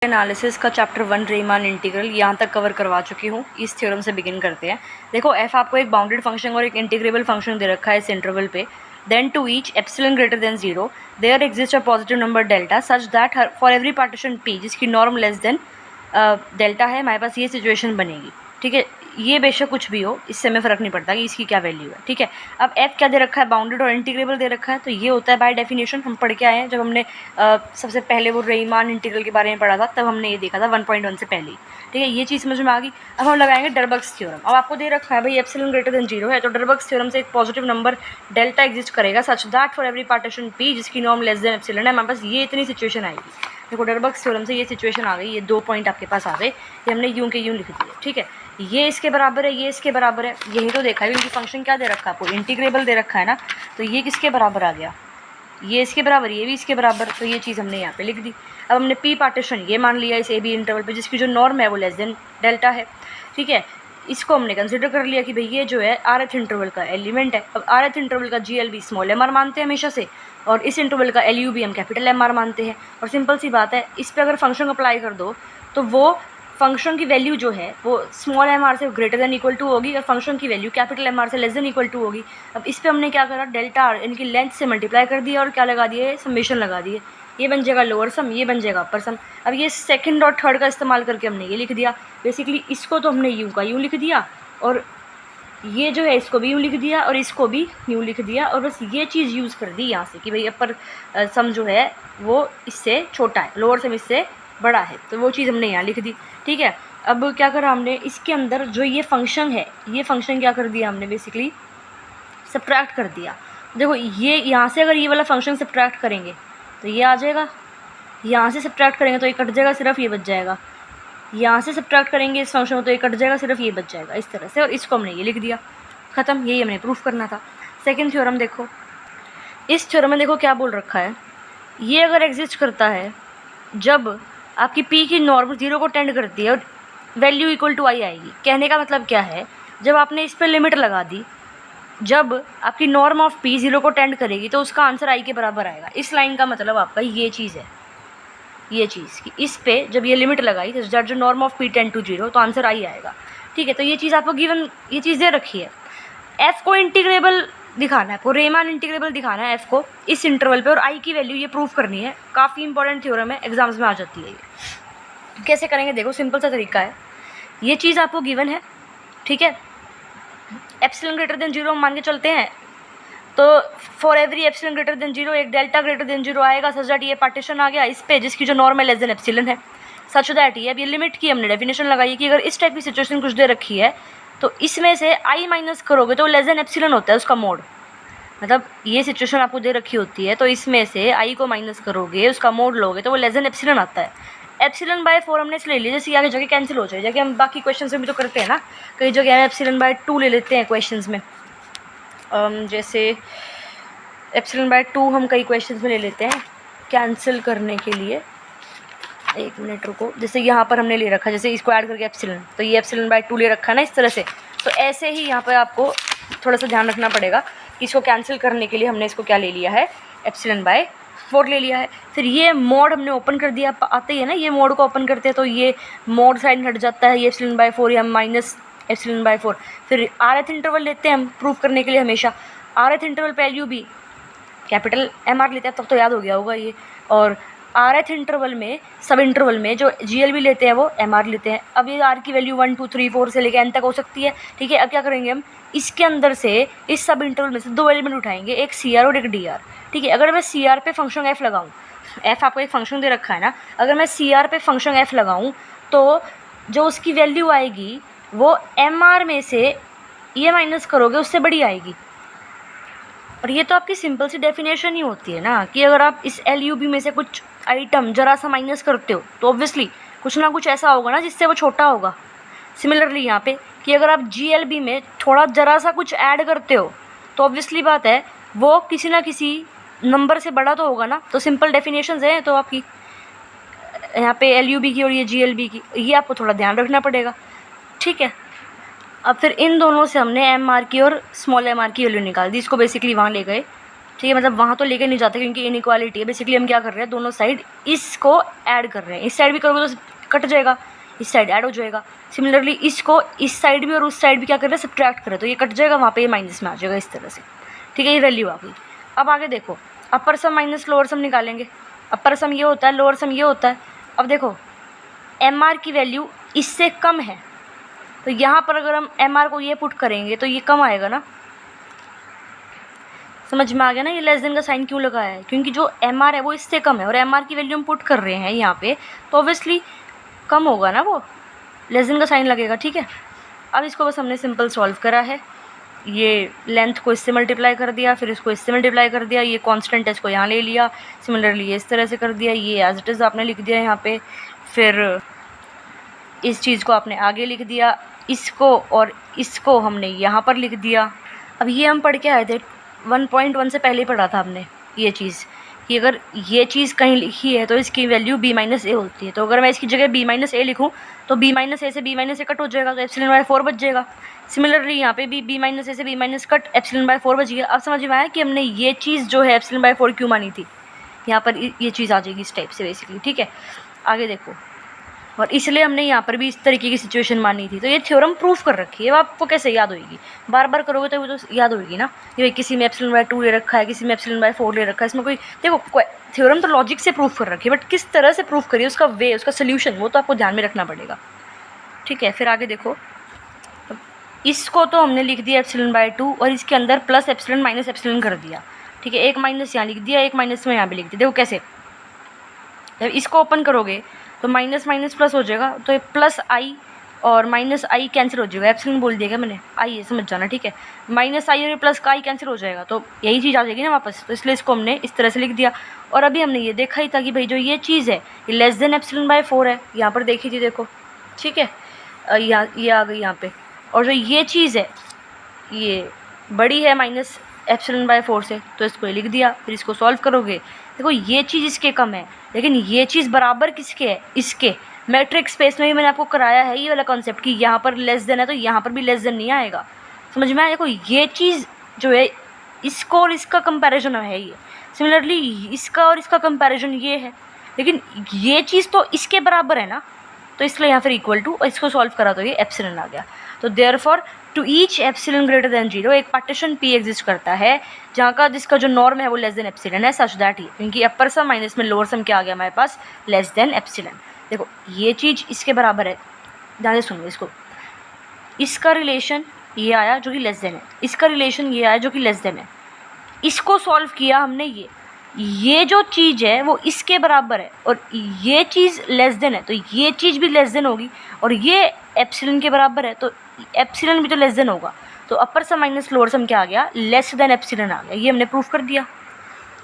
Analysis का chapter 1 Riemann integral यहाँ तक कवर करवा चुकी हूँ। इस थ्योरम से बिगिन करते हैं। देखो एफ आपको एक बाउंडेड फंक्शन और एक इंटीग्रेबल फंक्शन दे रखा है इस इंटरवल पे। Then to each epsilon greater than 0 there exist a positive number delta such that for every partition p जिसकी नॉर्म लेस देन डेल्टा है, हमारे पास ये सिचुएशन बनेगी। ठीक है, ये बेशक कुछ भी हो, इससे हमें फ़र्क नहीं पड़ता कि इसकी क्या वैल्यू है। ठीक है, अब एफ क्या दे रखा है, बाउंडेड और इंटीग्रेबल दे रखा है, तो ये होता है बाय डेफिनेशन। हम पढ़ के आए हैं जब हमने सबसे पहले वो रीमान इंटीग्रल के बारे में पढ़ा था, तब हमने ये देखा था 1.1 से पहले ही। ठीक है, ये चीज़ समझ में आ गई। अब हम लगाएंगे डरबग्स थ्योरम। अब आपको दे रखा है भाई एप्सिलॉन ग्रेटर देन 0 है, तो डरबग्स थ्योरम से एक पॉजिटिव नंबर डेल्टा एग्जिस्ट करेगा सच that for every partition p जिसकी नॉर्म लेस देन एप्सिलॉन है, हमारे पास ये इतनी सिचुएशन आएगी। देखो डरबग्स थ्योरम से ये सिचुएशन आ गई, ये 2 पॉइंट आपके पास आ गए, ये हमने यूं के यूं लिख दिए। ठीक है, ये इसके बराबर है, ये इसके बराबर है, यही तो देखा है क्योंकि फंक्शन क्या दे रखा है आपको, इंटीग्रेबल दे रखा है ना, तो ये किसके बराबर आ गया, ये इसके बराबर, ये भी इसके बराबर, तो ये चीज़ हमने यहाँ पे लिख दी। अब हमने पी पार्टीशन ये मान लिया इस ए बी इंटरवल पे जिसकी जो नॉर्म है वो लेस देन डेल्टा है। ठीक है, इसको हमने कंसिडर कर लिया कि भाई ये जो है आरएथ इंटरवल का एलिमेंट है। अब आरएथ इंटरवल का G L B small M R मानते हैं हमेशा से, और इस इंटरवल का एल यू बी हम कैपिटल एम आर मानते हैं। और सिंपल सी बात है, इस पर अगर फंक्शन अप्लाई कर दो तो वो फंक्शन की वैल्यू जो है वो स्मॉल एम आर से ग्रेटर देन इक्वल टू होगी और फंक्शन की वैल्यू कैपिटल एम आर से लेस देन इक्वल टू होगी। अब इस पर हमने क्या करा, डेल्टा आर इनकी लेंथ से मल्टीप्लाई कर दिया और क्या लगा दिए, समेशन लगा दिए। ये बन जाएगा लोअर सम, ये बन जाएगा अपर सम। अब ये सेकंड और थर्ड का इस्तेमाल करके हमने ये लिख दिया। बेसिकली इसको तो हमने यूँ का यूँ लिख दिया, और ये जो है इसको भी यूँ लिख दिया, और इसको भी यूँ लिख दिया, और बस ये चीज़ यूज़ कर दी यहाँ से कि भाई अपर सम जो है वो इससे छोटा है, लोअर सम इससे बड़ा है, तो वो चीज़ हमने यहाँ लिख दी। ठीक है, अब क्या करा हमने, इसके अंदर जो ये फंक्शन है, ये फंक्शन क्या कर दिया हमने, बेसिकली सब्ट्रैक्ट कर दिया। देखो ये यहाँ से अगर ये वाला फंक्शन सब्ट्रैक्ट करेंगे तो ये आ जाएगा, यहाँ से सब्ट्रैक्ट करेंगे तो ये कट जाएगा, सिर्फ ये बच जाएगा। यहाँ से सब्ट्रैक्ट करेंगे इस फंक्शन को तो ये कट जाएगा, सिर्फ ये बच जाएगा, इस तरह से। और इसको हमने ये लिख दिया, ख़त्म। यही हमने प्रूफ करना था। सेकंड थ्योरम देखो, इस थ्योरम में देखो क्या बोल रखा है, ये अगर एग्जिस्ट करता है जब आपकी पी की नॉर्म 0 को टेंड करती है और वैल्यू इक्वल टू आई आएगी। कहने का मतलब क्या है, जब आपने इस पर लिमिट लगा दी, जब आपकी नॉर्म ऑफ पी 0 को टेंड करेगी तो उसका आंसर आई के बराबर आएगा। इस लाइन का मतलब आपका ये चीज़ है, ये चीज़ कि इस पे जब ये लिमिट लगाई तो जब जो norm of P tend to 0 तो आंसर आई आएगा। ठीक है, तो ये चीज़ आपको गिवन, ये चीज़ दे रखी है। एफ़ को इंटीग्रेबल दिखाना है आपको, रीमान इंटीग्रेबल दिखाना है एफ़ को इस इंटरवल पे, और आई की वैल्यू ये प्रूफ करनी है। काफ़ी इंपॉर्टेंट थ्योरम है, एग्जाम्स में आ जाती है ये। कैसे करेंगे देखो, सिंपल सा तरीका है। ये चीज़ आपको गिवन है, ठीक है, एप्सिलॉन ग्रेटर देन 0 हम मान के चलते हैं, तो for every epsilon greater than 0 एक डेल्टा ग्रेटर देन 0 आएगा सच दैट ये पार्टीशन आ गया इस पे जिसकी जो नॉर्म है लेस देन एप्सिलॉन है, सच दैट ये। अब ये लिमिट की हमने डेफिनेशन लगाई कि अगर इस टाइप की सिचुएशन कुछ दे रखी है तो इसमें से आई माइनस करोगे तो लेस देन एप्सिलॉन होता है उसका मोड। मतलब ये सिचुएशन आपको दे रखी होती है तो इसमें से आई को माइनस करोगे, उसका मोड लोगे तो वो लेस देन एप्सिलॉन आता है। एप्सिलॉन बाय 4 हमने इसलिए ले लिया जैसे आगे जगह कैंसिल हो जाए, जगह हम बाकी क्वेश्चन में भी तो करते हैं ना, कई जगह हम एप्सिलॉन बाय 2 ले लेते हैं क्वेश्चन में। जैसे एप्सिलॉन बाय 2 हम कई क्वेश्चन में ले लेते हैं कैंसिल करने के लिए। एक मिनट रुको, जैसे यहाँ पर हमने ले रखा, जैसे इसको ऐड करके एप्सिलॉन, तो ये एप्सिलॉन बाय 2 ले रखा है ना इस तरह से। तो ऐसे ही यहाँ पर आपको थोड़ा सा ध्यान रखना पड़ेगा कि इसको कैंसिल करने के लिए हमने इसको क्या ले लिया है, एप्सिलॉन बाय 4 ले लिया है। फिर ये मोड हमने ओपन कर दिया, आते ही है ना, ये मोड को ओपन करते हैं तो ये मोड साइड हट जाता है, ये एप्सिलॉन बाय 4 या माइनस एप्सिलॉन बाय 4। फिर आरएथ इंटरवल लेते हैं हम प्रूफ करने के लिए हमेशा, आरएथ इंटरवल पे L U B capital M R लेते हैं, तब तो याद हो गया होगा ये। और आरएथ इंटरवल में, सब इंटरवल में जो जी एल बी लेते हैं वो एम आर लेते हैं। अब ये आर की वैल्यू 1 2 3 4 से लेकर एन तक हो सकती है। ठीक है, अब क्या करेंगे हम, इसके अंदर से इस सब इंटरवल में से 2 एलिमेंट उठाएंगे, एक सी आर और एक डी आर। ठीक है, अगर मैं सी आर पे फंक्शन एफ लगाऊँ, एफ आपको एक फंक्शन दे रखा है ना, अगर मैं सी आर पे फंक्शन एफ लगाऊँ तो जो उसकी वैल्यू आएगी वो एम आर में से ये माइनस करोगे उससे बड़ी आएगी। और ये तो आपकी सिंपल सी डेफिनेशन ही होती है ना कि अगर आप इस एल यू बी में से कुछ आइटम ज़रा सा माइनस करते हो तो ऑब्वियसली कुछ ना कुछ ऐसा होगा ना जिससे वो छोटा होगा। सिमिलरली यहाँ पे कि अगर आप जी एल बी में थोड़ा ज़रा सा कुछ ऐड करते हो तो ऑब्वियसली बात है वो किसी ना किसी नंबर से बड़ा तो होगा ना। तो सिंपल डेफिनेशंस हैं तो आपकी यहाँ पे एल यू बी की और ये जी एल बी की, ये आपको थोड़ा ध्यान रखना पड़ेगा। ठीक है, अब फिर इन दोनों से हमने एम आर की और स्मॉल एम आर की वैल्यू निकाल दी, इसको बेसिकली वहाँ ले गए ठीक है, मतलब वहाँ तो लेके नहीं जाते क्योंकि इनइक्वालिटी है। बेसिकली हम क्या कर रहे हैं, दोनों साइड इसको ऐड कर रहे हैं। इस साइड भी करोगे तो कट जाएगा, इस साइड ऐड हो जाएगा। सिमिलरली इसको इस साइड भी और उस साइड भी क्या कर रहे हैं, सब्ट्रैक्ट कर रहे हैं, तो ये कट जाएगा, वहाँ पे ये माइनस में आ जाएगा इस तरह से। ठीक है, ये वैल्यू आ गई। अब आगे देखो, अपर सम माइनस लोअर सम निकालेंगे। अपर सम ये होता है, लोअर सम ये होता है। अब देखो MR की वैल्यू इससे कम है, तो यहाँ पर अगर हम MR को ये पुट करेंगे तो ये कम आएगा ना। समझ में आ गया ना, ये लेस देन का साइन क्यों लगाया है, क्योंकि जो MR है वो इससे कम है और MR की वैल्यू हम पुट कर रहे हैं यहाँ पे, तो ऑब्वियसली कम होगा ना, वो लेस देन का साइन लगेगा। ठीक है, अब इसको बस हमने सिंपल सॉल्व करा है। ये लेंथ को इससे मल्टीप्लाई कर दिया, फिर इसको इससे मल्टीप्लाई कर दिया, ये कांस्टेंट है इसको यहाँ ले लिया, सिमिलरली ये इस तरह से कर दिया, ये एज इट इज़ आपने लिख दिया यहाँ पे, फिर इस चीज़ को आपने आगे लिख दिया, इसको और इसको हमने यहाँ पर लिख दिया। अब ये हम पढ़ के आए थे 1.1 से पहले ही पढ़ा था हमने ये चीज़, कि अगर ये चीज़ कहीं लिखी है तो इसकी वैल्यू b-a होती है। तो अगर मैं इसकी जगह b-a लिखूँ तो b-a से b-a कट हो जाएगा, तो एप्सिलॉन/4 बच जाएगा। सिमिलरली यहाँ पे भी b-a से b- कट एप्सिलॉन/4 बच गया। अब समझ में आया कि हमने ये चीज़ जो है एप्सिलॉन/4 क्यों मानी थी, यहाँ पर ये चीज़ आ जाएगी इस टाइप से बेसिकली। ठीक है, आगे देखो, और इसलिए हमने यहाँ पर भी इस तरीके की सिचुएशन मानी थी। तो ये थ्योरम प्रूफ कर रखी है, अब आपको कैसे याद होगी, बार बार करोगे तो वो तो याद होगी ना। ये किसी में एप्सिलॉन/2 ले रखा है, किसी में एप्सिलॉन/4 ले रखा है, इसमें कोई देखो थ्योरम तो लॉजिक से प्रूफ कर रखी है, बट किस तरह से प्रूफ करिए, उसका वे, उसका सोल्यूशन, वो तो आपको ध्यान में रखना पड़ेगा। ठीक है, फिर आगे देखो, इसको तो हमने लिख दिया एप्सिलॉन/2 और इसके अंदर प्लस एप्सिलॉन माइनस एप्सिलॉन कर दिया। ठीक है, एक माइनस यहाँ लिख दिया, एक माइनस में यहाँ भी लिख दिया। देखो कैसे, जब इसको ओपन करोगे तो माइनस माइनस प्लस हो जाएगा, तो ये प्लस आई और माइनस आई कैंसिल हो जाएगा। एप्सिलॉन बोल दिया मैंने, आई है, समझ जाना। ठीक है, माइनस आई और प्लस का आई कैंसिल हो जाएगा, तो यही चीज़ आ जाएगी ना वापस, तो इसलिए इसको हमने इस तरह से लिख दिया। और अभी हमने ये देखा ही था कि भाई जो ये चीज़ है ये लेस देन एप्सिलॉन/4 है, यहाँ पर देखी थी, देखो। ठीक है, यहाँ ये आ गई यहाँ पे, और जो ये चीज़ है ये बड़ी है माइनस एप्सिलॉन/4 से, तो इसको लिख दिया। फिर इसको सॉल्व करोगे, देखो ये चीज़ इसके कम है, लेकिन ये चीज़ बराबर किसके है, इसके। मैट्रिक्स स्पेस में भी मैंने आपको कराया है ये वाला कॉन्सेप्ट कि यहाँ पर लेस देन है तो यहाँ पर भी लेस देन नहीं आएगा। समझ में आया, देखो ये चीज़ जो है इसको और इसका कंपैरिजन है ये, सिमिलरली इसका और इसका कंपैरिजन ये है, लेकिन ये चीज़ तो इसके बराबर है ना, तो इसलिए यहाँ फिर इक्वल टू, और इसको सॉल्व करा तो ये एप्सिलॉन आ गया। तो therefore to each epsilon greater than 0 एक पार्टीशन P एग्जिस्ट करता है जहाँ का जिसका जो नॉर्म है वो लेस देन एप्सिलॉन है, सच दैट ही, क्योंकि अपर सम माइनस में लोअर सम क्या आ गया हमारे पास, लेस देन एप्सिलॉन। देखो ये चीज़ इसके बराबर है, ध्यान से सुनो इसको, इसका रिलेशन ये आया जो कि लेस देन है, इसका रिलेशन ये आया जो कि लेस देन है, इसको सॉल्व किया हमने, ये जो चीज़ है वो इसके बराबर है और ये चीज़ लेस देन है, तो ये चीज़ भी लेस देन होगी, और ये एप्सिलॉन के बराबर है तो एप्सिलॉन भी तो लेस देन होगा। तो अपर सम माइनस लोअर सम क्या आ गया, लेस देन एप्सिलॉन आ गया। ये हमने प्रूफ कर दिया।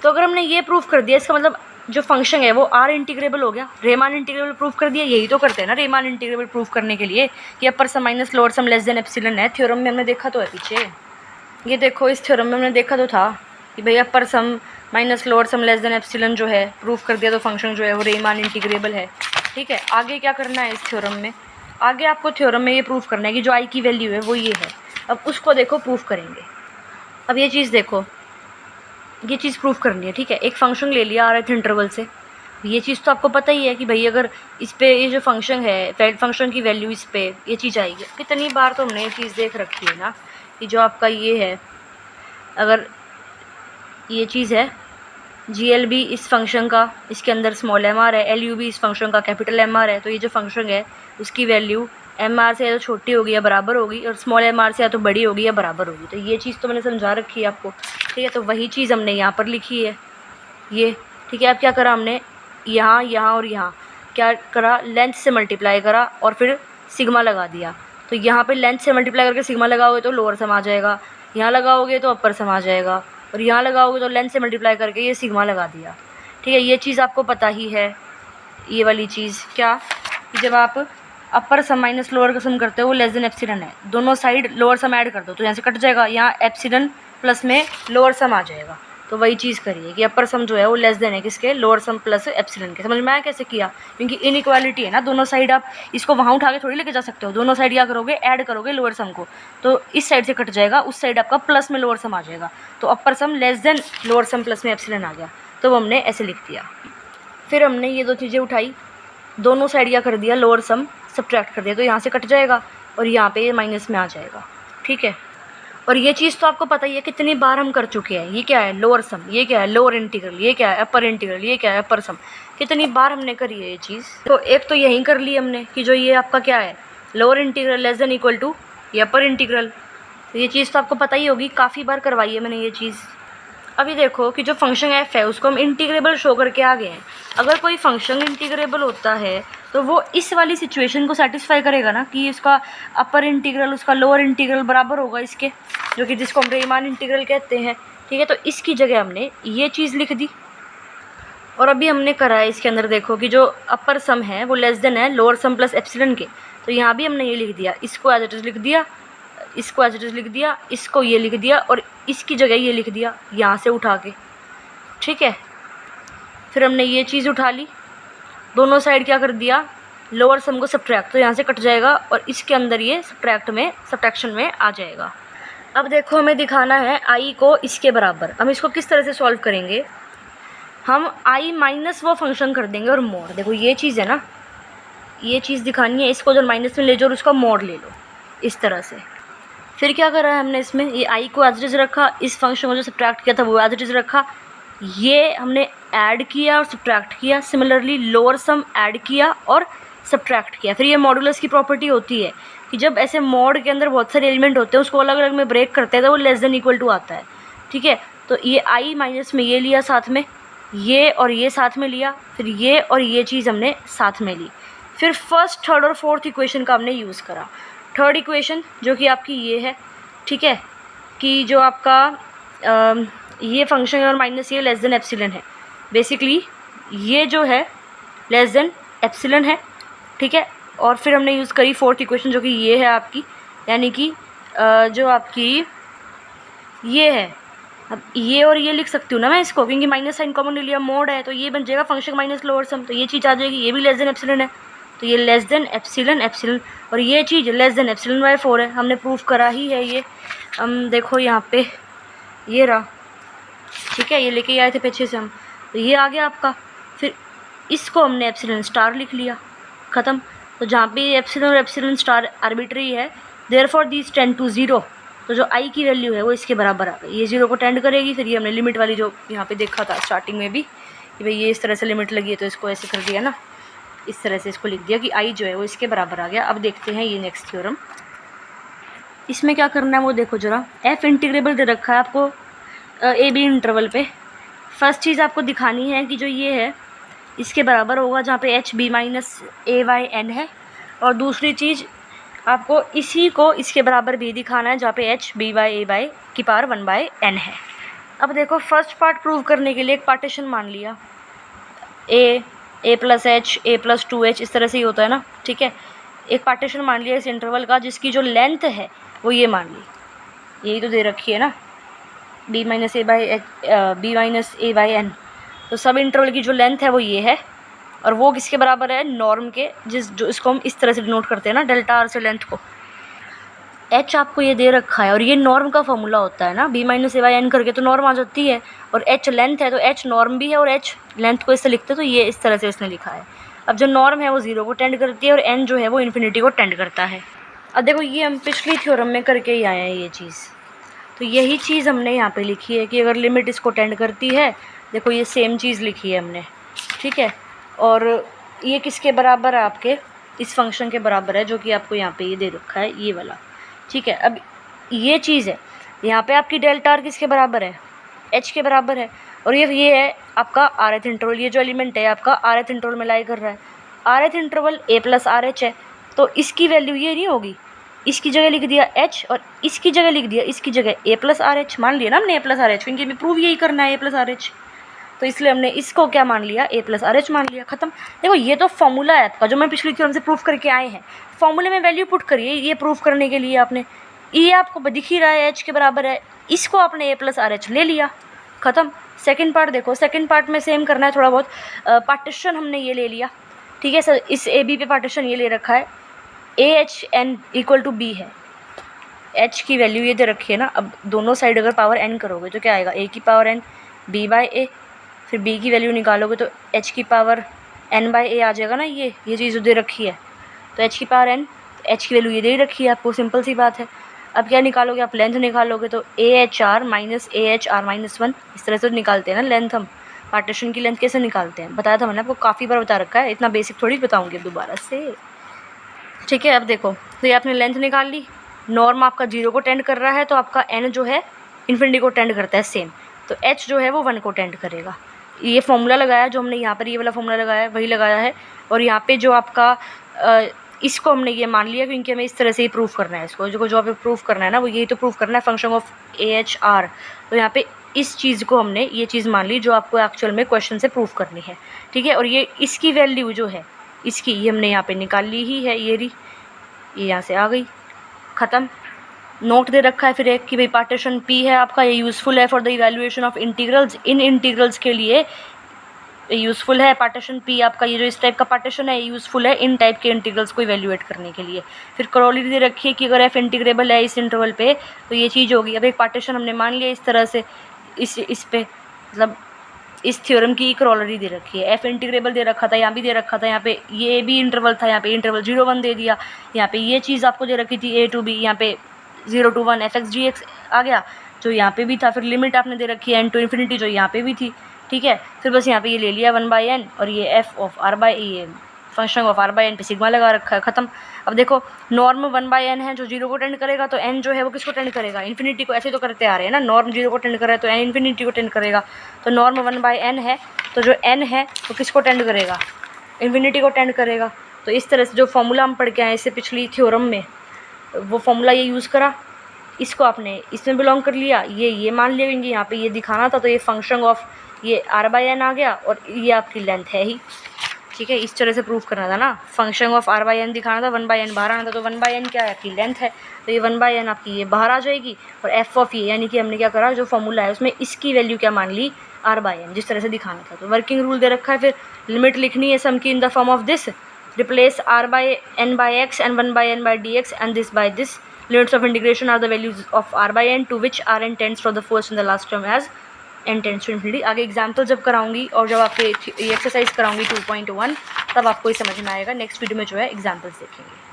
तो अगर हमने ये प्रूफ कर दिया, इसका मतलब जो फंक्शन है वो R इंटीग्रेबल हो गया। रेमान इंटीग्रेबल प्रूफ कर दिया, यही तो करते हैं ना रेमान इंटीग्रेबल प्रूफ करने के लिए, कि upper sum minus lower sum less than epsilon है। थ्योरम में हमने देखा तो है पीछे, ये देखो इस थ्योरम में हमने देखा तो था कि भाई upper sum minus lower sum less than epsilon जो है प्रूफ कर दिया, तो फंक्शन जो है वो रेमान इंटीग्रेबल है। ठीक है, आगे क्या करना है इस थ्योरम में, आगे आपको थ्योरम में ये प्रूफ करना है कि जो आई की वैल्यू है वो ये है। अब उसको देखो प्रूफ करेंगे। अब ये चीज़ देखो, ये चीज़ प्रूफ करनी है। ठीक है, एक फंक्शन ले लिया rth इंटरवल से, ये चीज़ तो आपको पता ही है कि भाई अगर इस पे ये जो फंक्शन है फंक्शन की वैल्यू इस पे ये चीज़ आएगी। कितनी बार तो हमने ये चीज़ देख रखी है ना कि जो आपका ये है, अगर ये चीज़ है GLB इस फंक्शन का, इसके अंदर स्मॉल mr है, LUB इस फंक्शन का कैपिटल MR है, तो ये जो फंक्शन है उसकी वैल्यू MR से या तो छोटी होगी या बराबर होगी, और स्मॉल MR से या तो बड़ी होगी या बराबर होगी। तो ये चीज़ तो मैंने समझा रखी है आपको। ठीक है, तो वही चीज़ हमने यहाँ पर लिखी है ये। ठीक है, अब क्या करा हमने, यहाँ यहाँ और यहाँ क्या करा, लेंथ से मल्टीप्लाई करा और फिर सिग्मा लगा दिया। तो यहाँ पे लेंथ से मल्टीप्लाई करके सिग्मा लगाओगे तो लोअर सम आ जाएगा, यहाँ लगाओगे तो अपर सम आ जाएगा, और यहाँ लगाओगे तो लेंथ से मल्टीप्लाई करके ये सिग्मा लगा दिया। ठीक है, ये चीज़ आपको पता ही है, ये वाली चीज़ क्या, कि जब आप अपर सम माइनस लोअर का सम करते हो वो लेस देन एप्सिलॉन है, दोनों साइड लोअर सम ऐड कर दो तो यहाँ से कट जाएगा, यहाँ एप्सिलॉन प्लस में लोअर सम आ जाएगा। तो वही चीज़ करिए कि अपर सम जो है वो लेस देन है किसके, लोअर सम प्लस एप्सिलन के। समझ में आया कैसे किया? क्योंकि इनइक्वालिटी है ना, दोनों साइड आप इसको वहाँ उठा के थोड़ी लेके जा सकते हो। दोनों साइड क्या करोगे, ऐड करोगे लोअर सम को, तो इस साइड से कट जाएगा, उस साइड आपका प्लस में लोअर सम आ जाएगा। तो upper sum less than lower sum plus में एप्सिलन आ गया, तो वो हमने ऐसे लिख दिया। फिर हमने ये दो चीज़ें उठाई, दोनों साइड क्या कर दिया, लोअर सम सब्ट्रैक्ट कर दिया, तो यहाँ से कट जाएगा और यहाँ पे ये माइनस में आ जाएगा। ठीक है, और ये चीज़ तो आपको पता ही है कितनी बार हम कर चुके हैं। ये क्या है, लोअर सम, ये क्या है, लोअर इंटीग्रल, ये क्या है, अपर इंटीग्रल, ये क्या है, अपर सम। कितनी बार हमने करी है ये चीज़। तो एक तो यहीं कर ली हमने कि जो ये आपका क्या है, lower integral less than equal to ये अपर इंटीग्रल। तो ये चीज़ तो आपको पता ही होगी, काफ़ी बार करवाई है मैंने ये चीज़। अभी देखो कि जो फंक्शन एफ है उसको हम इंटीग्रेबल शो करके आ गए हैं। अगर कोई फंक्शन इंटीग्रेबल होता है तो वो इस वाली सिचुएशन को सेटिस्फाई करेगा ना, कि इसका अपर इंटीग्रल उसका लोअर इंटीग्रल बराबर होगा इसके, जो कि जिसको हम रीमान इंटीग्रल कहते हैं। ठीक है, तो इसकी जगह हमने ये चीज़ लिख दी। और अभी हमने करा है इसके अंदर, देखो कि जो अपर सम है वो लेस देन है लोअर सम प्लस एप्सिलन के, तो यहाँ भी हमने ये लिख दिया, इसको एज इट इज़ लिख दिया, इसको एज इट इज़ लिख दिया, इसको ये लिख दिया और इसकी जगह ये लिख दिया यहाँ से उठा के। ठीक है, फिर हमने ये चीज़ उठा ली, दोनों साइड क्या कर दिया, लोअर सम को सब्ट्रैक्ट, तो यहाँ से कट जाएगा और इसके अंदर ये सब्ट्रैक्शन में आ जाएगा। अब देखो हमें दिखाना है आई को इसके बराबर। हम इसको किस तरह से सॉल्व करेंगे, हम आई माइनस वो फंक्शन कर देंगे और मोड। देखो ये चीज़ है ना, ये चीज़ दिखानी है, इसको जो माइनस में ले जाओ और उसका मोड ले लो इस तरह से। फिर क्या करा है हमने इसमें, ये आई को एज इट इज़ रखा, इस फंक्शन को जो सब्ट्रैक्ट किया था वो एज इट इज़ रखा, ये हमने ऐड किया और सब्ट्रैक्ट किया। सिमिलरली लोअर सम ऐड किया और सब्ट्रैक्ट किया। फिर ये मॉडुलस की प्रॉपर्टी होती है कि जब ऐसे मॉड के अंदर बहुत सारे एलिमेंट होते हैं उसको अलग अलग में ब्रेक करते हैं तो वो लेस देन इक्वल टू आता है। ठीक है, तो ये आई माइनस में ये लिया साथ में, ये और ये साथ में लिया, फिर ये और ये चीज़ हमने साथ में ली। फिर फर्स्ट, थर्ड और फोर्थ इक्वेशन का हमने यूज़ करा। थर्ड इक्वेशन जो कि आपकी ये है, ठीक है, कि जो आपका ये फंक्शन और माइनस ये लेस देन एप्सिलन है। बेसिकली ये जो है लेस देन एप्सिलन है। ठीक है, और फिर हमने यूज़ करी फोर्थ इक्वेशन जो कि ये है आपकी, यानी कि जो आपकी ये है। अब ये और ये लिख सकती हूँ ना मैं इसको, क्योंकि माइनस साइन कॉमन ले लिया, मोड है, तो ये बन जाएगा फंक्शन माइनस लोअर सम, तो ये चीज़ आ जाएगी। ये भी लेस देन एप्सिलन है, तो ये लेस देन एप्सिलन एप्सिलन, और ये चीज़ लेस देन एप्सिलन बाय 4 है। हमने प्रूफ करा ही है ये। हम देखो यहाँ पे ये रहा, ठीक है, ये लेके आए थे पीछे से हम, तो ये आ गया आपका। फिर इसको हमने एप्सिलन स्टार लिख लिया, ख़त्म। तो जहाँ पे एप्सिलन और एप्सिलन स्टार आर्बिट्री है, देयरफॉर दीज टेंड टू 0, तो जो आई की वैल्यू है वो इसके बराबर आ गई। ये 0 को टेंड करेगी। फिर ये हमने लिमिट वाली जो यहाँ पे देखा था स्टार्टिंग में भी कि भाई ये इस तरह से लिमिट लगी है, तो इसको ऐसे कर दिया ना, इस तरह से इसको लिख दिया कि आई जो है वो इसके बराबर आ गया। अब देखते हैं ये नेक्स्ट थ्योरम। इसमें क्या करना है वो देखो ज़रा। एफ इंटीग्रेबल दे रखा है आपको ए बी इंटरवल पे। फर्स्ट चीज़ आपको दिखानी है कि जो ये है इसके बराबर होगा जहाँ पे एच बी माइनस ए वाई एन है, और दूसरी चीज़ आपको इसी को इसके बराबर भी दिखाना है जहाँ पे एच बी वाई ए वाई की पावर 1/n है। अब देखो फर्स्ट पार्ट प्रूव करने के लिए एक पार्टीशन मान लिया, ए प्लस एच, ए प्लस 2h, इस तरह से ही होता है ना। ठीक है, एक पार्टीशन मान लिया इस इंटरवल का जिसकी जो लेंथ है वो ये मान ली, यही तो दे रखी है ना, b minus a by n. तो सब इंटरवल की जो लेंथ है वो ये है, और वो किसके बराबर है, नॉर्म के, जो इसको हम इस तरह से डिनोट करते हैं ना, डेल्टा आर से लेंथ को। h आपको ये दे रखा है, और ये नॉर्म का फॉर्मूला होता है ना, b minus a by n करके तो नॉर्म आ जाती है, और h लेंथ है तो h नॉर्म भी है, और h लेंथ को इससे लिखते हैं तो ये इस तरह से इसने लिखा है। अब जो नॉर्म है वो 0 को टेंड करती है और n जो है वो इन्फिनिटी को टेंड करता है। अब देखो ये हम पिछली थ्योरम में करके ही आए हैं ये चीज़, तो यही चीज़ हमने यहाँ पे लिखी है कि अगर लिमिट इसको टेंड करती है, देखो ये सेम चीज़ लिखी है हमने। ठीक है, और ये किसके बराबर है, आपके इस फंक्शन के बराबर है जो कि आपको यहाँ पे ये दे रखा है, ये वाला। ठीक है, अब ये चीज़ है, यहाँ पे आपकी डेल्टा आर किसके बराबर है, h के बराबर है, और ये है आपका rth इंटरवल। ये जो एलिमेंट है आपका rth इंटरवल में लाई कर रहा है। rth interval a plus R H है, तो इसकी वैल्यू ये नहीं होगी, इसकी जगह लिख दिया h और इसकी जगह लिख दिया, इसकी जगह a प्लस आर एच मान लिया ना हमने, a प्लस आर एच, क्योंकि हमें प्रूव यही करना है a प्लस आर एच, तो इसलिए हमने इसको क्या मान लिया, a प्लस आर एच मान लिया, ख़त्म। देखो ये तो फॉर्मूला है आपका जो मैं पिछली थ्योरम से प्रूफ करके आए हैं। फॉर्मूले में वैल्यू पुट करिए ये प्रूफ करने के लिए आपने, ये आपको दिख ही रहा है h के बराबर है, इसको आपने a प्लस आर एच ले लिया, ख़त्म। सेकंड पार्ट देखो, सेकंड पार्ट में सेम करना है थोड़ा बहुत। पार्टीशन हमने ये ले लिया, ठीक है सर, इस ए बी पे पार्टीशन ये ले रखा है, AHN इक्वल टू B है, H की वैल्यू ये दे रखी है ना। अब दोनों साइड अगर पावर n करोगे तो क्या आएगा, A की power n B by A, फिर B की वैल्यू निकालोगे तो H की पावर n बाई A आ जाएगा ना। ये चीज़ दे रखी है, तो H की पावर n, H की वैल्यू ये दे रखी है आपको, सिंपल सी बात है। अब क्या निकालोगे आप, लेंथ निकालोगे, तो AHR माइनस AHR माइनस 1, इस तरह से निकालते हैं ना लेंथ हम। पार्टीशन की लेंथ कैसे निकालते हैं बताया था मैंने आपको, काफ़ी बार बता रखा है, इतना बेसिक थोड़ी बताऊँगी अब दोबारा से, ठीक है। अब देखो, तो ये आपने लेंथ निकाल ली, नॉर्म आपका 0 को टेंड कर रहा है, तो आपका n जो है इन्फिनिटी को टेंड करता है सेम, तो h जो है वो 1 को टेंड करेगा। ये फॉर्मूला लगाया जो हमने यहाँ पर, ये वाला फॉर्मूला लगाया वही लगाया है। और यहाँ पे जो आपका इसको हमने ये मान लिया क्योंकि हमें इस तरह से ही प्रूफ करना है इसको, जो हमें प्रूफ करना है ना वो यही तो प्रूफ करना है, फंक्शन ऑफ AHR। तो यहाँ पे इस चीज़ को हमने ये चीज़ मान ली जो आपको एक्चुअल में क्वेश्चन से प्रूफ करनी है, ठीक है। और ये इसकी वैल्यू जो है इसकी, ये हमने यहाँ पे निकाल ली ही है, ये यहाँ से आ गई, ख़त्म। नोट दे रखा है फिर एक कि भाई पार्टीशन P है आपका, ये यूज़फुल है for the evaluation of integrals. In integrals के लिए यूज़फुल है पार्टीशन P आपका, ये जो इस टाइप का पार्टीशन है यूज़फुल है इन टाइप के इंटीग्रल्स को इवैल्यूएट करने के लिए। फिर करोलरी दे रखी है कि अगर f इंटीग्रेबल है इस इंटरवल पे तो ये चीज़ होगी। अब एक पार्टीशन हमने मान लिया इस तरह से, इस पे मतलब इस थ्योरम की करोलरी दे रखी है, f इंटीग्रेबल दे रखा था, यहाँ भी दे रखा था, यहाँ पे ये भी इंटरवल था, यहाँ पे इंटरवल 0 1 दे दिया, यहाँ पे ये चीज़ आपको दे रखी थी a to b, यहाँ पे 0 to 1 fx gx आ गया जो यहाँ पे भी था। फिर लिमिट आपने दे रखी है n टू इन्फिनिटी जो यहाँ पे भी थी, ठीक है। फिर बस यहाँ पे ये ले लिया 1/n और ये f of r by a, function of r by n पे सिग्मा लगा रखा है, ख़त्म। अब देखो नॉर्म 1/n है जो 0 को टेंड करेगा, तो n जो है वो किसको टेंड करेगा, इन्फिनिटी को। ऐसे तो करते आ रहे हैं ना, नॉर्म 0 को टेंड कर रहा है तो n इन्फिनिटी को टेंड करेगा। तो नॉर्म 1/n है, तो जो n है वो किसको टेंड करेगा, इन्फिनिटी को टेंड करेगा। तो इस तरह से जो फॉर्मूला हम पढ़ के आए इससे पिछली थ्योरम में, वो फॉर्मूला ये यूज़ करा, इसको आपने इसमें बिलोंग कर लिया, ये मान लिया क्योंकि यहाँ पे ये दिखाना था, तो ये फंक्शन ऑफ ये r/n आ गया और ये आपकी लेंथ है ही, ठीक है। इस तरह से प्रूफ करना था ना, फंक्शन ऑफ r/n दिखाना था, 1/n बाहर आना था, तो 1/n क्या है आपकी लेंथ है, तो ये 1/n आपकी ये बाहर आ जाएगी। और f ऑफ ये यानी कि हमने क्या करा, जो फॉर्मूला है उसमें इसकी वैल्यू क्या मान ली, r/n, जिस तरह से दिखाना था। तो वर्किंग रूल दे रखा है, फिर लिमिट लिखनी है सम की in the form of this, replace r/n by x and 1/n by dx and this by this. Limits of integration are the values of r/n to which Rn tends for the first and the last term as n tends to infinity। आगे example जब कराऊंगी और जब आपके exercise कराऊंगी 2.1 तब आपको ये समझ में आएगा। नेक्स्ट वीडियो में जो है एग्जाम्पल्स देखेंगे।